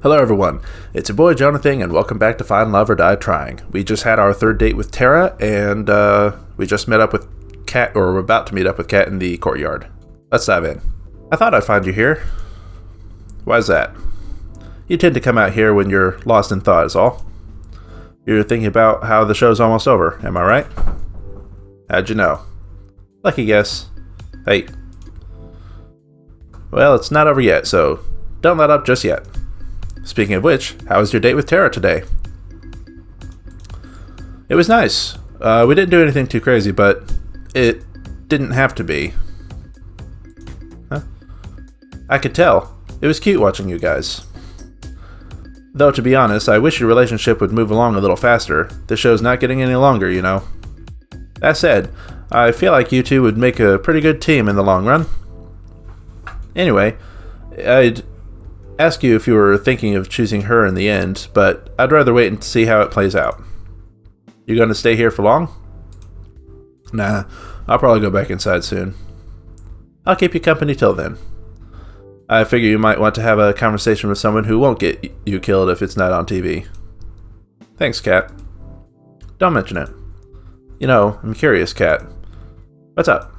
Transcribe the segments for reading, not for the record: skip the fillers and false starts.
Hello everyone, it's your boy JonahThing and welcome back to Find Love or Die Trying. We just had our third date with Tara and we just met up with Kat, or we're about to meet up with Kat in the courtyard. Let's dive in. I thought I'd find you here. Why is that? You tend to come out here when you're lost in thought is all. You're thinking about how the show's almost over, am I right? How'd you know? Lucky guess. Hey. Well, it's not over yet, so don't let up just yet. Speaking of which, how was your date with Tara today? It was nice. We didn't do anything too crazy, but it didn't have to be. Huh? I could tell. It was cute watching you guys. Though, to be honest, I wish your relationship would move along a little faster. The show's not getting any longer, you know. That said, I feel like you two would make a pretty good team in the long run. Anyway, I'd ask you if you were thinking of choosing her in the end, but I'd rather wait and see how it plays out. You gonna stay here for long? Nah, I'll probably go back inside soon. I'll keep you company till then. I figure you might want to have a conversation with someone who won't get you killed if it's not on TV. Thanks, Kat. Don't mention it. You know, I'm curious, Kat. What's up?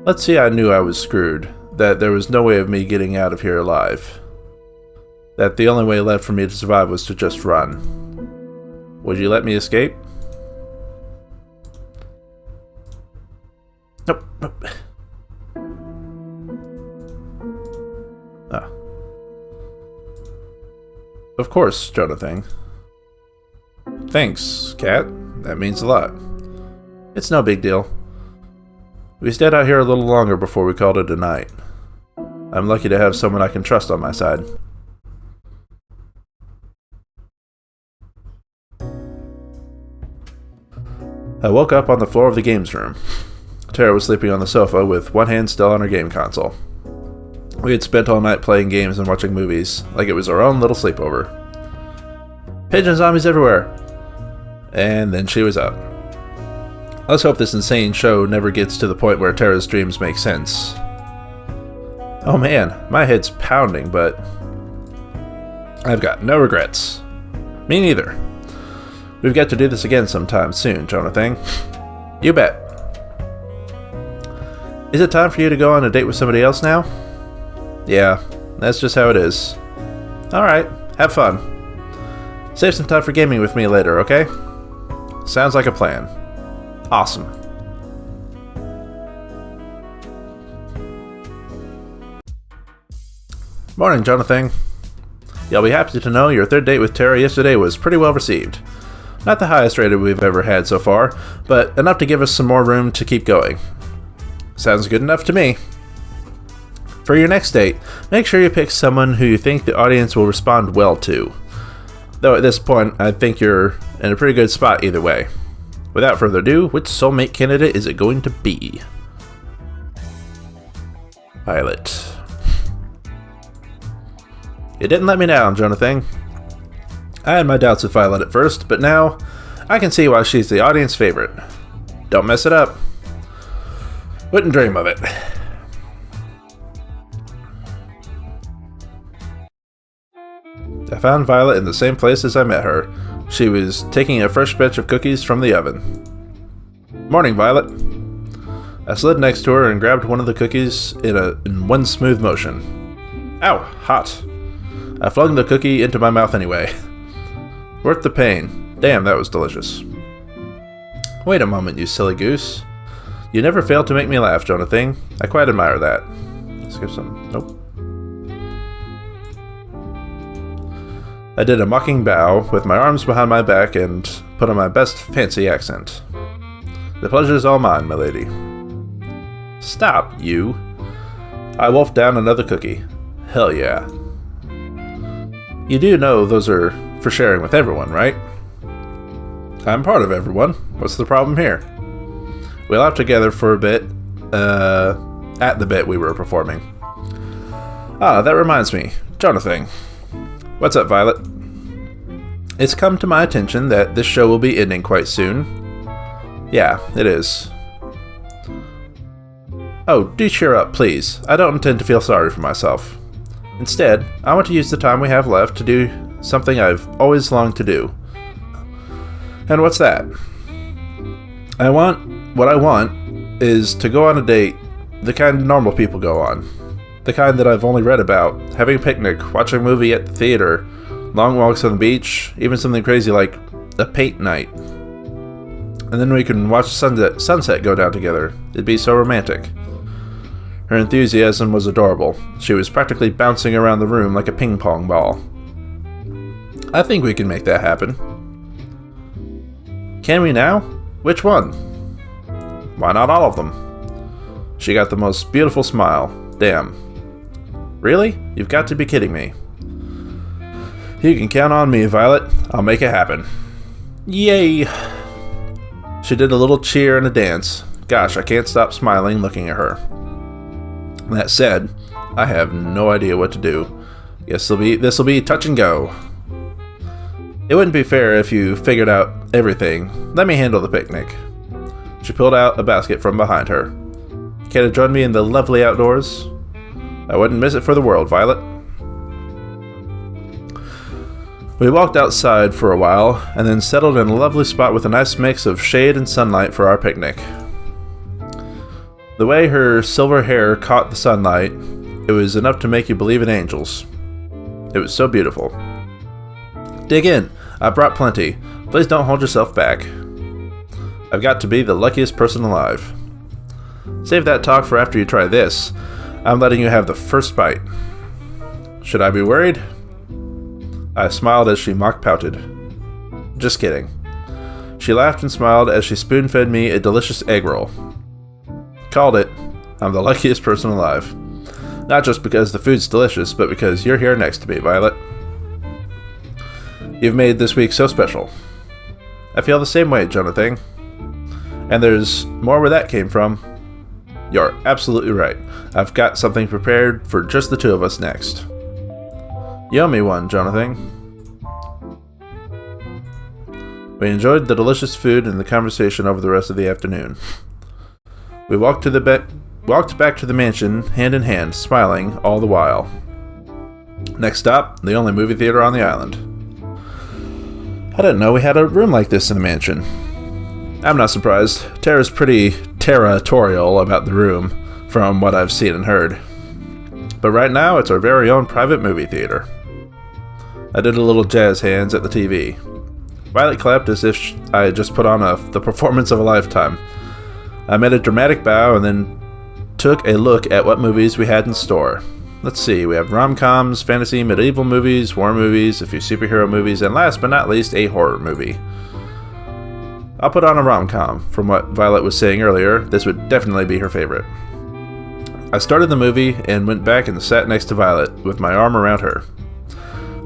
Let's see, I knew I was screwed. That there was no way of me getting out of here alive. That the only way left for me to survive was to just run. Would you let me escape? Nope. Ah. Of course, JonahThing. Thanks, Kat. That means a lot. It's no big deal. We stayed out here a little longer before we called it a night. I'm lucky to have someone I can trust on my side. I woke up on the floor of the games room. Tara was sleeping on the sofa with one hand still on her game console. We had spent all night playing games and watching movies, like it was our own little sleepover. Pigeon zombies everywhere! And then she was up. Let's hope this insane show never gets to the point where Tara's dreams make sense. Oh man, my head's pounding, but I've got no regrets. Me neither. We've got to do this again sometime soon, JonahThing. You bet. Is it time for you to go on a date with somebody else now? Yeah, that's just how it is. Alright, have fun. Save some time for gaming with me later, okay? Sounds like a plan. Awesome. Morning, JonahThing. You'll be happy to know your third date with Tara yesterday was pretty well received. Not the highest rated we've ever had so far, but enough to give us some more room to keep going. Sounds good enough to me. For your next date, make sure you pick someone who you think the audience will respond well to. Though at this point, I think you're in a pretty good spot either way. Without further ado, which soulmate candidate is it going to be? Violet. You didn't let me down, JonahThing. I had my doubts with Violet at first, but now I can see why she's the audience favorite. Don't mess it up. Wouldn't dream of it. I found Violet in the same place as I met her. She was taking a fresh batch of cookies from the oven. Morning, Violet. I slid next to her and grabbed one of the cookies in one smooth motion. Ow, hot. I flung the cookie into my mouth anyway. Worth the pain. Damn, that was delicious. Wait a moment, you silly goose. You never fail to make me laugh, JonahThing. I quite admire that. Let's give some. Nope. I did a mocking bow with my arms behind my back and put on my best fancy accent. The pleasure's all mine, milady. Stop, you. I wolfed down another cookie. Hell yeah. You do know those are for sharing with everyone, right? I'm part of everyone. What's the problem here? We laughed together for a bit, at the bit we were performing. Ah, that reminds me. JonahThing. What's up, Violet? It's come to my attention that this show will be ending quite soon. Yeah, it is. Oh, do cheer up, please. I don't intend to feel sorry for myself. Instead, I want to use the time we have left to do something I've always longed to do. And what's that? What I want is to go on a date the kind normal people go on. The kind that I've only read about. Having a picnic, watching a movie at the theater, long walks on the beach, even something crazy like a paint night. And then we can watch the sunset go down together. It'd be so romantic. Her enthusiasm was adorable. She was practically bouncing around the room like a ping pong ball. I think we can make that happen. Can we now? Which one? Why not all of them? She got the most beautiful smile. Damn. Really? You've got to be kidding me. You can count on me, Violet. I'll make it happen. Yay! She did a little cheer and a dance. Gosh, I can't stop smiling looking at her. That said, I have no idea what to do. Guess this'll be touch and go. It wouldn't be fair if you figured out everything. Let me handle the picnic. She pulled out a basket from behind her. Care to join me in the lovely outdoors? I wouldn't miss it for the world, Violet. We walked outside for a while, and then settled in a lovely spot with a nice mix of shade and sunlight for our picnic. The way her silver hair caught the sunlight, it was enough to make you believe in angels. It was so beautiful. Dig in. I brought plenty. Please don't hold yourself back. I've got to be the luckiest person alive. Save that talk for after you try this. I'm letting you have the first bite. Should I be worried? I smiled as she mock-pouted. Just kidding. She laughed and smiled as she spoon-fed me a delicious egg roll. Called it. I'm the luckiest person alive. Not just because the food's delicious, but because you're here next to me, Violet. You've made this week so special. I feel the same way, JonahThing. And there's more where that came from. You're absolutely right. I've got something prepared for just the two of us next. You owe me one, JonahThing. We enjoyed the delicious food and the conversation over the rest of the afternoon. We walked back to the mansion, hand in hand, smiling all the while. Next stop, the only movie theater on the island. I didn't know we had a room like this in the mansion. I'm not surprised. Tara's pretty territorial about the room, from what I've seen and heard. But right now, it's our very own private movie theater. I did a little jazz hands at the TV. Violet clapped as if I had just put on the performance of a lifetime. I made a dramatic bow and then took a look at what movies we had in store. Let's see, we have rom-coms, fantasy, medieval movies, war movies, a few superhero movies, and last but not least, a horror movie. I'll put on a rom-com. From what Violet was saying earlier, this would definitely be her favorite. I started the movie and went back and sat next to Violet with my arm around her.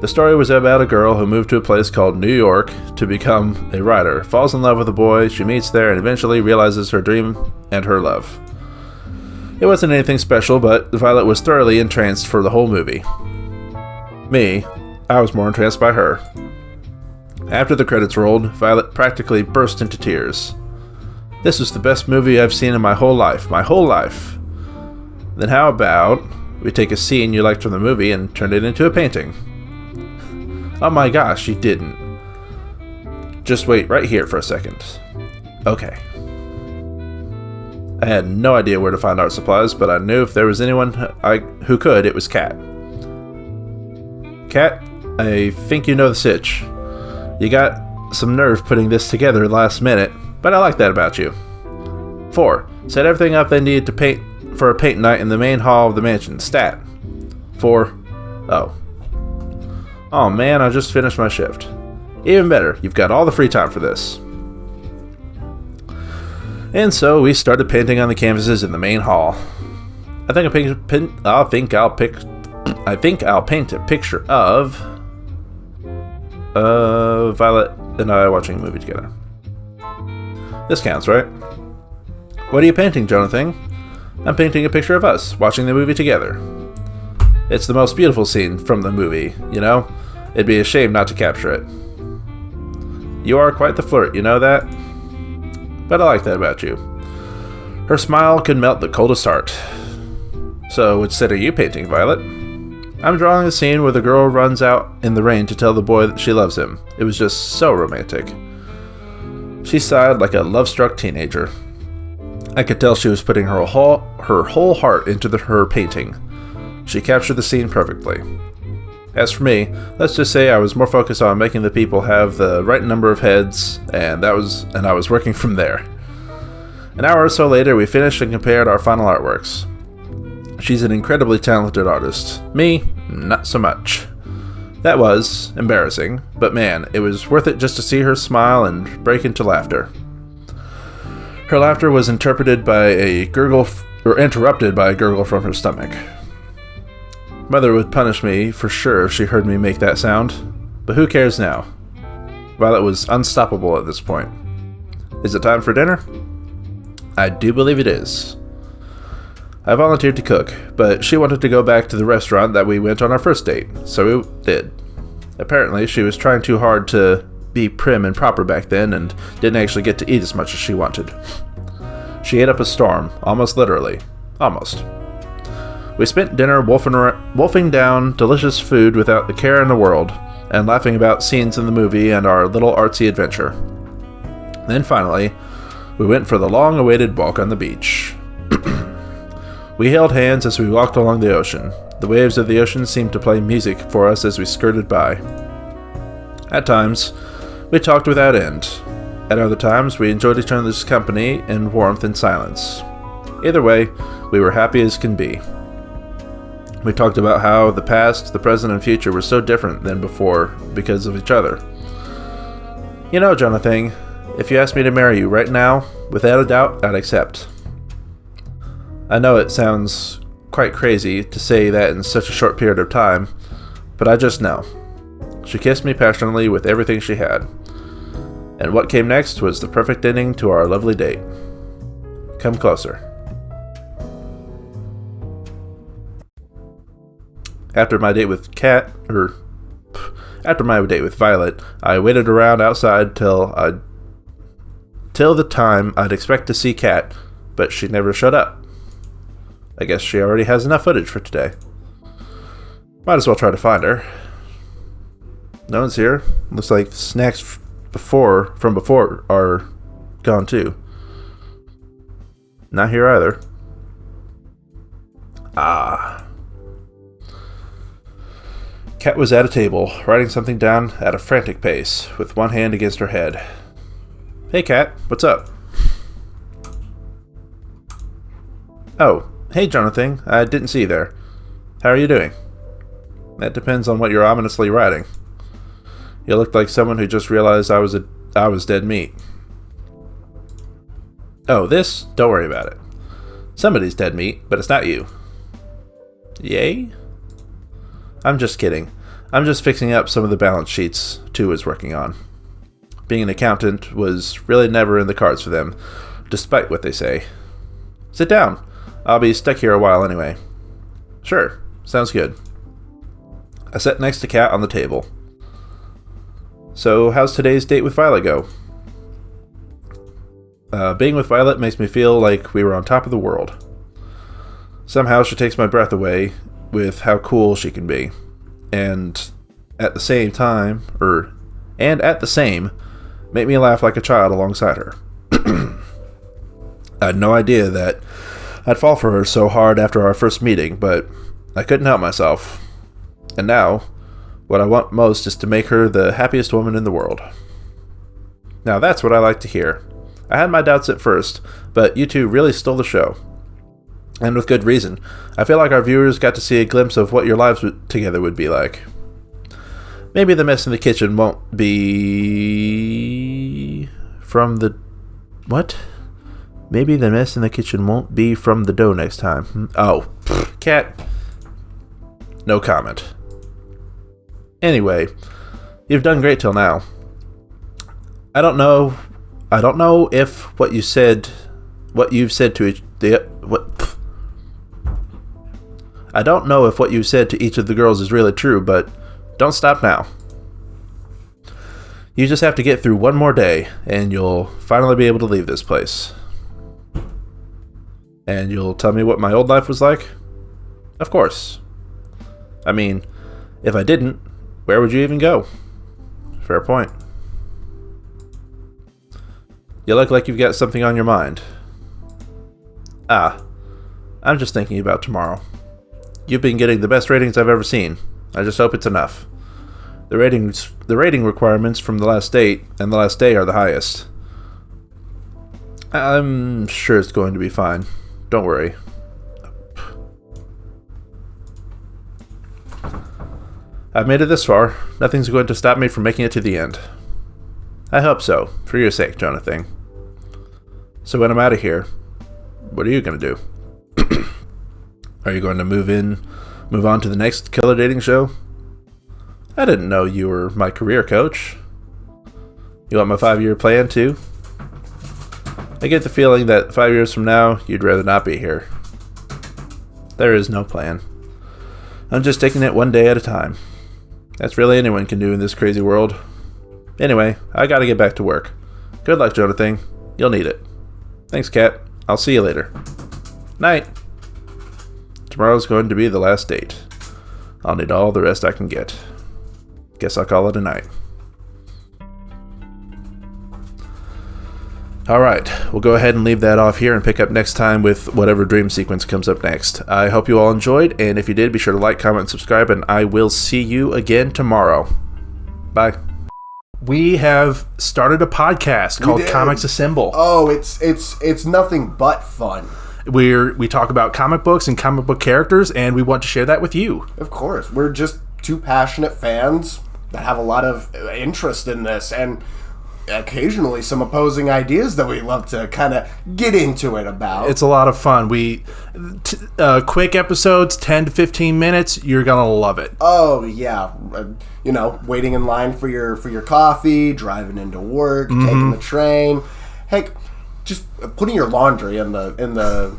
The story was about a girl who moved to a place called New York to become a writer, falls in love with a boy she meets there, and eventually realizes her dream and her love. It wasn't anything special, but Violet was thoroughly entranced for the whole movie. Me, I was more entranced by her. After the credits rolled, Violet practically burst into tears. This was the best movie I've seen in my whole life. My whole life. Then how about we take a scene you liked from the movie and turn it into a painting? Oh my gosh, you didn't. Just wait right here for a second. Okay. I had no idea where to find art supplies, but I knew if there was anyone who could, it was Kat. Kat, I think you know the sitch. You got some nerve putting this together last minute, but I like that about you. 4. Set everything up they needed to paint for a paint night in the main hall of the mansion. Stat. 4. Oh man, I just finished my shift. Even better, you've got all the free time for this. And so we started painting on the canvases in the main hall. I think I'll paint a picture of Violet and I watching a movie together. This counts, right? What are you painting, JonahThing? I'm painting a picture of us watching the movie together. It's the most beautiful scene from the movie, you know? It'd be a shame not to capture it. You are quite the flirt, you know that? But I like that about you. Her smile could melt the coldest heart. So, which set are you painting, Violet? I'm drawing a scene where the girl runs out in the rain to tell the boy that she loves him. It was just so romantic. She sighed like a love-struck teenager. I could tell she was putting her whole heart into her painting. She captured the scene perfectly. As for me, let's just say I was more focused on making the people have the right number of heads, and I was working from there. An hour or so later, we finished and compared our final artworks. She's an incredibly talented artist. Me, not so much. That was embarrassing, but man, it was worth it just to see her smile and break into laughter. Her laughter was interrupted by a gurgle from her stomach. Mother would punish me for sure if she heard me make that sound, but who cares now? Violet was unstoppable at this point. Is it time for dinner? I do believe it is. I volunteered to cook, but she wanted to go back to the restaurant that we went on our first date, so we did. Apparently, she was trying too hard to be prim and proper back then and didn't actually get to eat as much as she wanted. She ate up a storm, almost literally. Almost. We spent dinner wolfing down delicious food without a care in the world, and laughing about scenes in the movie and our little artsy adventure. Then finally, we went for the long-awaited walk on the beach. We held hands as we walked along the ocean. The waves of the ocean seemed to play music for us as we skirted by. At times, we talked without end. At other times, we enjoyed each other's company in warmth and silence. Either way, we were happy as can be. We talked about how the past, the present, and future were so different than before because of each other. You know, JonahThing, if you asked me to marry you right now, without a doubt, I'd accept. I know it sounds quite crazy to say that in such a short period of time, but I just know. She kissed me passionately with everything she had. And what came next was the perfect ending to our lovely date. Come closer. After my date with Violet, I waited around outside till the time I'd expect to see Kat, but she never showed up. I guess she already has enough footage for today. Might as well try to find her. No one's here. Looks like snacks from before are gone too. Not here either. Kat was at a table, writing something down at a frantic pace, with one hand against her head. Hey Kat, what's up? Oh, hey JonahThing, I didn't see you there. How are you doing? That depends on what you're ominously writing. You looked like someone who just realized I was dead meat. Oh, this? Don't worry about it. Somebody's dead meat, but it's not you. Yay? I'm just kidding. I'm just fixing up some of the balance sheets Tu was working on. Being an accountant was really never in the cards for them, despite what they say. Sit down. I'll be stuck here a while anyway. Sure, sounds good. I sat next to Kat on the table. So, how's today's date with Violet go? Being with Violet makes me feel like we were on top of the world. Somehow she takes my breath away with how cool she can be. And at the same, make me laugh like a child alongside her. I had no idea that I'd fall for her so hard after our first meeting, but I couldn't help myself. And now, what I want most is to make her the happiest woman in the world. Now that's what I like to hear. I had my doubts at first, but you two really stole the show. And with good reason. I feel like our viewers got to see a glimpse of what your lives together would be like. Maybe the mess in the kitchen won't be from the... What? Maybe the mess in the kitchen won't be from the dough next time. Oh, Kat. No comment. Anyway, you've done great till now. I don't know if what you've said to each of the girls is really true, but don't stop now. You just have to get through one more day, and you'll finally be able to leave this place. And you'll tell me what my old life was like? Of course. I mean, if I didn't, where would you even go? Fair point. You look like you've got something on your mind. I'm just thinking about tomorrow. You've been getting the best ratings I've ever seen. I just hope it's enough. The rating requirements from the last date and the last day are the highest. I'm sure it's going to be fine. Don't worry. I've made it this far. Nothing's going to stop me from making it to the end. I hope so, for your sake, JonahThing. So when I'm out of here, what are you going to do? Are you going to move on to the next killer dating show? I didn't know you were my career coach. You want my 5-year plan too? I get the feeling that 5 years from now, you'd rather not be here. There is no plan. I'm just taking it one day at a time. That's really anyone can do in this crazy world. Anyway, I gotta get back to work. Good luck, JonahThing. You'll need it. Thanks, Kat. I'll see you later. Night. Tomorrow's going to be the last date. I'll need all the rest I can get. Guess I'll call it a night. Alright, we'll go ahead and leave that off here and pick up next time with whatever dream sequence comes up next. I hope you all enjoyed, and if you did, be sure to like, comment, and subscribe, and I will see you again tomorrow. Bye. We have started a podcast called Comics Assemble. Oh, it's nothing but fun. We talk about comic books and comic book characters, and we want to share that with you. Of course. We're just two passionate fans that have a lot of interest in this, and occasionally some opposing ideas that we love to kind of get into it about. It's a lot of fun. Quick episodes, 10 to 15 minutes, you're gonna love it. Oh yeah, waiting in line for your coffee, driving into work, taking the train, heck, just putting your laundry in the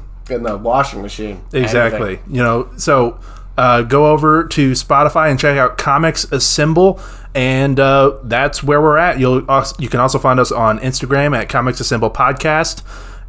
washing machine. Exactly. Anything. So go over to Spotify and check out Comics Assemble. And that's where we're at. You can also find us on Instagram at comicsassemblepodcast.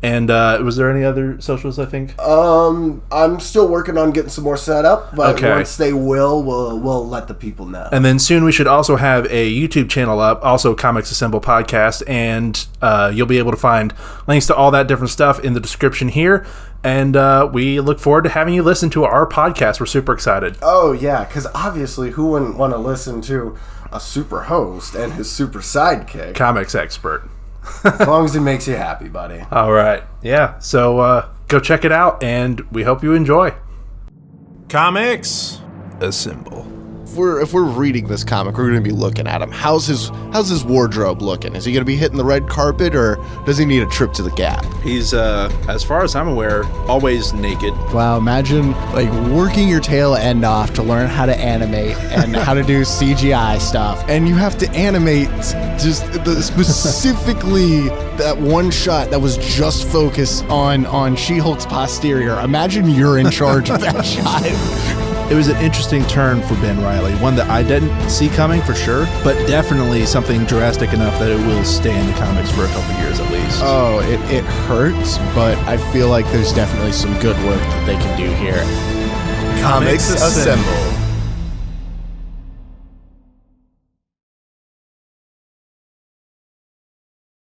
And was there any other socials, I think? I'm still working on getting some more set up, but once they we'll let the people know. And then soon we should also have a YouTube channel up, also Comics Assemble Podcast, and you'll be able to find links to all that different stuff in the description here. And we look forward to having you listen to our podcast. We're super excited. Oh, yeah, because obviously who wouldn't want to listen to a super host and his super sidekick? Comics expert. As long as it makes you happy, buddy. All right. Yeah. So go check it out, and we hope you enjoy. Comics Assemble. If we're reading this comic, we're going to be looking at him. How's his wardrobe looking? Is he going to be hitting the red carpet, or does he need a trip to the Gap? He's, as far as I'm aware, always naked. Wow, imagine working your tail end off to learn how to animate and how to do CGI stuff, and you have to animate just specifically that one shot that was just focused on She-Hulk's posterior. Imagine you're in charge of that shot. It was an interesting turn for Ben Reilly, one that I didn't see coming for sure, but definitely something drastic enough that it will stay in the comics for a couple years at least. Oh, it hurts, but I feel like there's definitely some good work that they can do here. Comics Assemble.